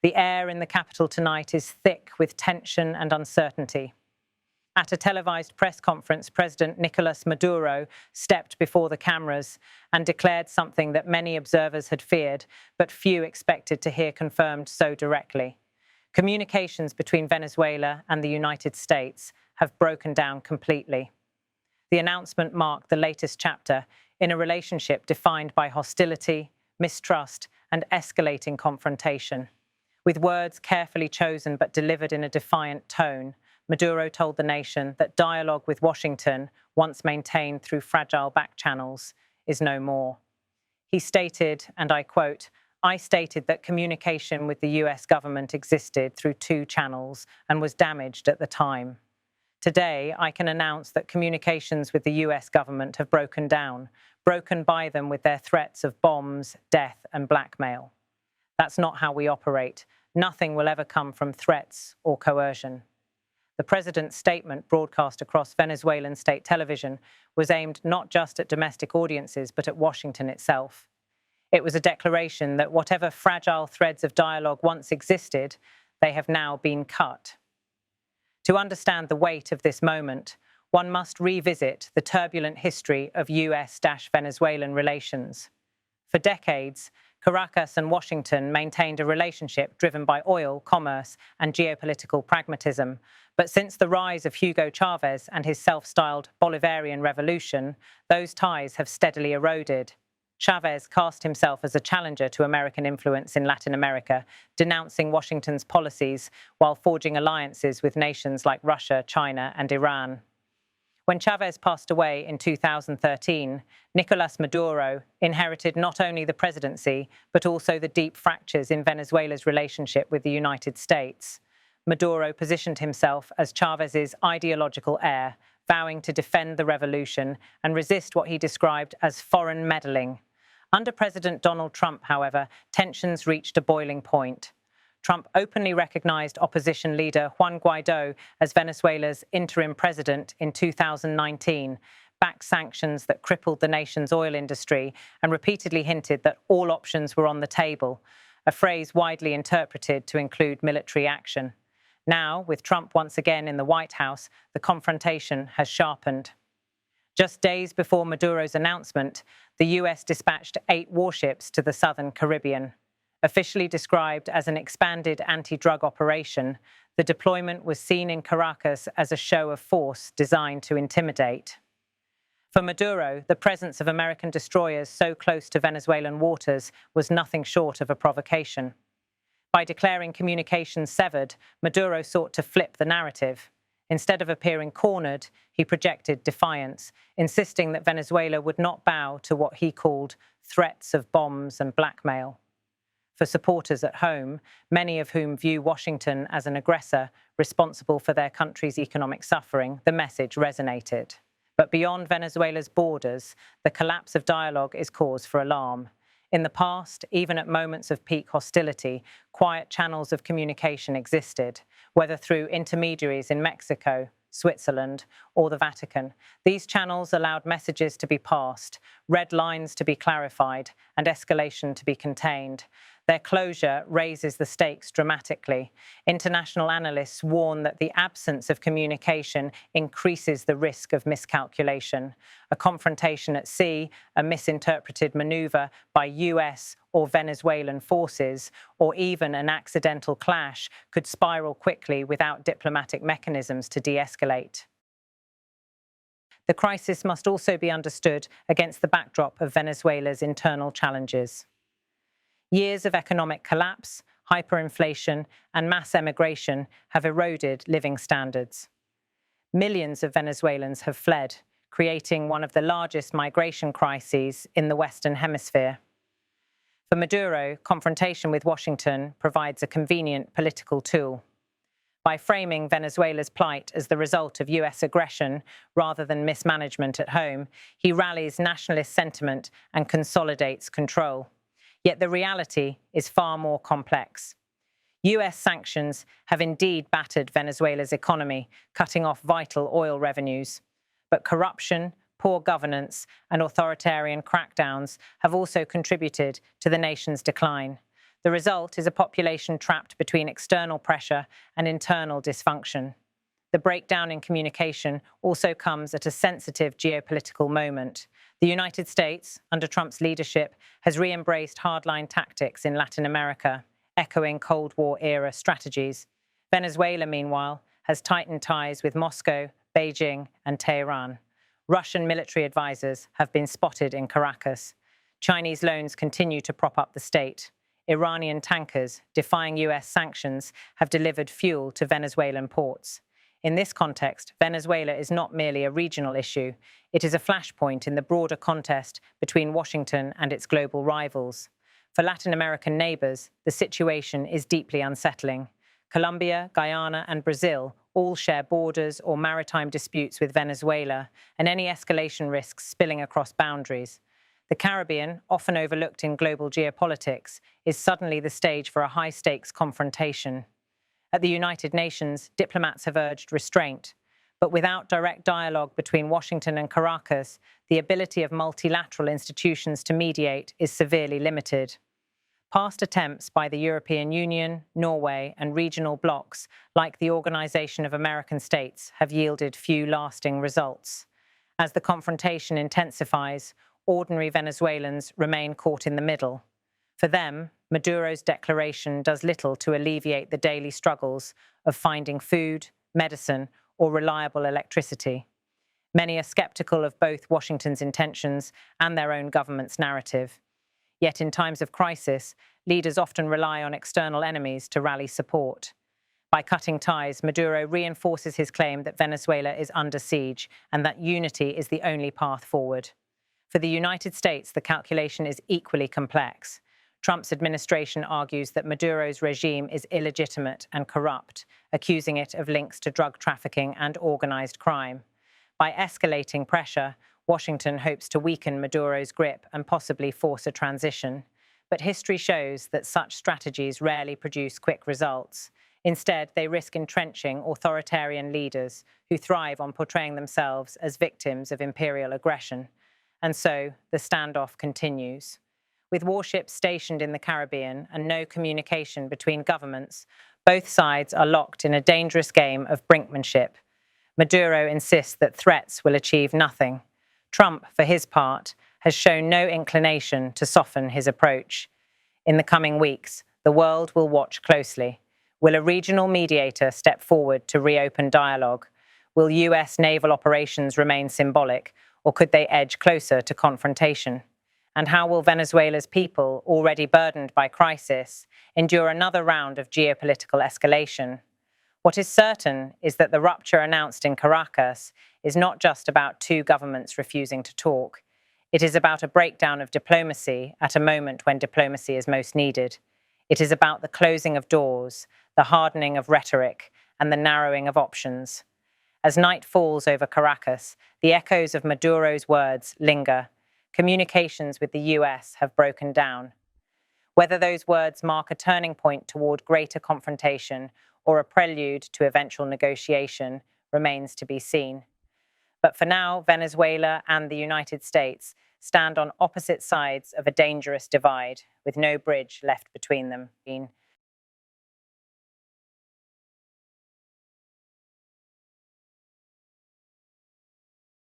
The air in the capital tonight is thick with tension and uncertainty. At a televised press conference, President Nicolás Maduro stepped before the cameras and declared something that many observers had feared, but few expected to hear confirmed so directly. Communications between Venezuela and the United States have broken down completely. The announcement marked the latest chapter in a relationship defined by hostility, mistrust, and escalating confrontation. With words carefully chosen but delivered in a defiant tone, Maduro told the nation that dialogue with Washington, once maintained through fragile back channels, is no more. He stated, and I quote, "I stated that communication with the US government existed through two channels and was damaged at the time. Today, I can announce that communications with the US government have broken down, broken by them with their threats of bombs, death, and blackmail. That's not how we operate. Nothing will ever come from threats or coercion." The president's statement, broadcast across Venezuelan state television, was aimed not just at domestic audiences, but at Washington itself. It was a declaration that whatever fragile threads of dialogue once existed, they have now been cut. To understand the weight of this moment, one must revisit the turbulent history of US-Venezuelan relations. For decades, Caracas and Washington maintained a relationship driven by oil, commerce, and geopolitical pragmatism. But since the rise of Hugo Chavez and his self-styled Bolivarian revolution, those ties have steadily eroded. Chavez cast himself as a challenger to American influence in Latin America, denouncing Washington's policies while forging alliances with nations like Russia, China, and Iran. When Chavez passed away in 2013, Nicolás Maduro inherited not only the presidency, but also the deep fractures in Venezuela's relationship with the United States. Maduro positioned himself as Chavez's ideological heir, vowing to defend the revolution and resist what he described as foreign meddling. Under President Donald Trump, however, tensions reached a boiling point. Trump openly recognized opposition leader Juan Guaidó as Venezuela's interim president in 2019, backed sanctions that crippled the nation's oil industry, and repeatedly hinted that all options were on the table, a phrase widely interpreted to include military action. Now, with Trump once again in the White House, the confrontation has sharpened. Just days before Maduro's announcement, the US dispatched 8 warships to the southern Caribbean. Officially described as an expanded anti-drug operation, the deployment was seen in Caracas as a show of force designed to intimidate. For Maduro, the presence of American destroyers so close to Venezuelan waters was nothing short of a provocation. By declaring communications severed, Maduro sought to flip the narrative. Instead of appearing cornered, he projected defiance, insisting that Venezuela would not bow to what he called threats of bombs and blackmail. For supporters at home, many of whom view Washington as an aggressor responsible for their country's economic suffering, the message resonated. But beyond Venezuela's borders, the collapse of dialogue is cause for alarm. In the past, even at moments of peak hostility, quiet channels of communication existed, whether through intermediaries in Mexico, Switzerland, or the Vatican. These channels allowed messages to be passed, red lines to be clarified, and escalation to be contained. Their closure raises the stakes dramatically. International analysts warn that the absence of communication increases the risk of miscalculation. A confrontation at sea, a misinterpreted maneuver by US or Venezuelan forces, or even an accidental clash could spiral quickly without diplomatic mechanisms to de-escalate. The crisis must also be understood against the backdrop of Venezuela's internal challenges. Years of economic collapse, hyperinflation, and mass emigration have eroded living standards. Millions of Venezuelans have fled, creating one of the largest migration crises in the Western Hemisphere. For Maduro, confrontation with Washington provides a convenient political tool. By framing Venezuela's plight as the result of US aggression rather than mismanagement at home, he rallies nationalist sentiment and consolidates control. Yet the reality is far more complex. US sanctions have indeed battered Venezuela's economy, cutting off vital oil revenues. But corruption, poor governance, and authoritarian crackdowns have also contributed to the nation's decline. The result is a population trapped between external pressure and internal dysfunction. The breakdown in communication also comes at a sensitive geopolitical moment. The United States, under Trump's leadership, has re-embraced hardline tactics in Latin America, echoing Cold War-era strategies. Venezuela, meanwhile, has tightened ties with Moscow, Beijing, and Tehran. Russian military advisors have been spotted in Caracas. Chinese loans continue to prop up the state. Iranian tankers, defying US sanctions, have delivered fuel to Venezuelan ports. In this context, Venezuela is not merely a regional issue. It is a flashpoint in the broader contest between Washington and its global rivals. For Latin American neighbors, the situation is deeply unsettling. Colombia, Guyana, and Brazil all share borders or maritime disputes with Venezuela, and any escalation risks spilling across boundaries. The Caribbean, often overlooked in global geopolitics, is suddenly the stage for a high-stakes confrontation. At the United Nations, diplomats have urged restraint, but without direct dialogue between Washington and Caracas, the ability of multilateral institutions to mediate is severely limited. Past attempts by the European Union, Norway, and regional blocs, like the Organization of American States, have yielded few lasting results. As the confrontation intensifies, ordinary Venezuelans remain caught in the middle. For them, Maduro's declaration does little to alleviate the daily struggles of finding food, medicine, or reliable electricity. Many are skeptical of both Washington's intentions and their own government's narrative. Yet in times of crisis, leaders often rely on external enemies to rally support. By cutting ties, Maduro reinforces his claim that Venezuela is under siege and that unity is the only path forward. For the United States, the calculation is equally complex. Trump's administration argues that Maduro's regime is illegitimate and corrupt, accusing it of links to drug trafficking and organized crime. By escalating pressure, Washington hopes to weaken Maduro's grip and possibly force a transition. But history shows that such strategies rarely produce quick results. Instead, they risk entrenching authoritarian leaders who thrive on portraying themselves as victims of imperial aggression. And so, the standoff continues. With warships stationed in the Caribbean and no communication between governments, both sides are locked in a dangerous game of brinkmanship. Maduro insists that threats will achieve nothing. Trump, for his part, has shown no inclination to soften his approach. In the coming weeks, the world will watch closely. Will a regional mediator step forward to reopen dialogue? Will US naval operations remain symbolic, or could they edge closer to confrontation? And how will Venezuela's people, already burdened by crisis, endure another round of geopolitical escalation? What is certain is that the rupture announced in Caracas is not just about two governments refusing to talk. It is about a breakdown of diplomacy at a moment when diplomacy is most needed. It is about the closing of doors, the hardening of rhetoric, and the narrowing of options. As night falls over Caracas, the echoes of Maduro's words linger. Communications with the US have broken down. Whether those words mark a turning point toward greater confrontation or a prelude to eventual negotiation remains to be seen. But for now, Venezuela and the United States stand on opposite sides of a dangerous divide, with no bridge left between them.